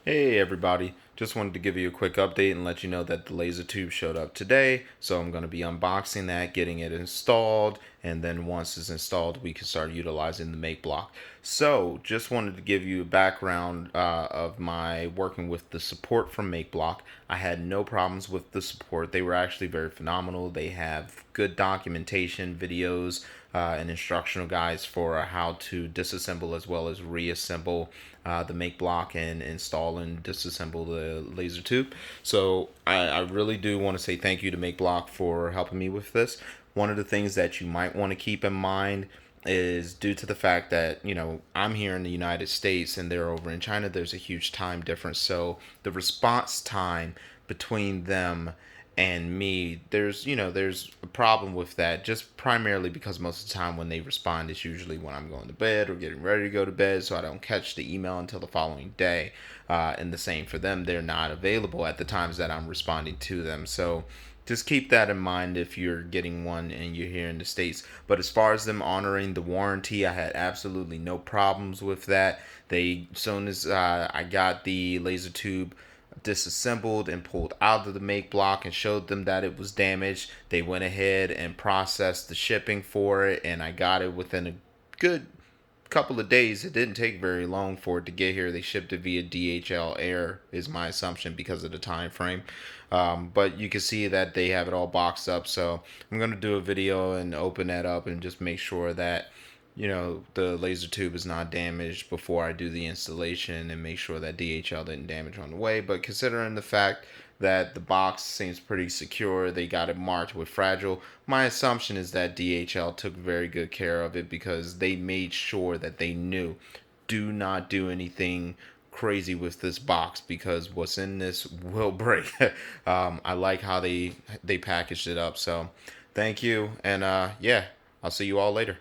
Hey everybody, just wanted to give you a quick update and let you know that the Lasertube showed up today. So I'm going to be unboxing that, getting it installed, and then once it's installed, we can start utilizing the Makeblock. So just wanted to give you a background of my working with the support from Makeblock. I had no problems with the support. They were actually very phenomenal. They have good documentation, videos, and instructional guides for how to disassemble as well as reassemble the Makeblock and install and disassemble the Lasertube. So I really do want to say thank you to Makeblock for helping me with this. One of the things that you might want to keep in mind is due to the fact that I'm here in the United States and they're over in China. There's a huge time difference, so the response time between them and me, there's a problem with that, just primarily because most of the time when they respond, it's usually when I'm going to bed or getting ready to go to bed, so I don't catch the email until the following day. And the same for them, they're not available at the times that I'm responding to them. So just keep that in mind if you're getting one and you're here in the States. But as far as them honoring the warranty, I had absolutely no problems with that. As soon as I got the Lasertube disassembled and pulled out of the Makeblock and showed them that it was damaged, they went ahead and processed the shipping for it, and I got it within a good couple of days. It didn't take very long for it to get here. They shipped it via DHL Air, is my assumption, because of the time frame. But you can see that they have it all boxed up. So I'm going to do a video and open that up and just make sure that the Lasertube is not damaged before I do the installation, and make sure that DHL didn't damage on the way. But considering the fact that the box seems pretty secure, they got it marked with fragile, my assumption is that DHL took very good care of it, because they made sure that they knew, do not do anything crazy with this box, because what's in this will break. I like how they packaged it up. So thank you, and yeah, I'll see you all later.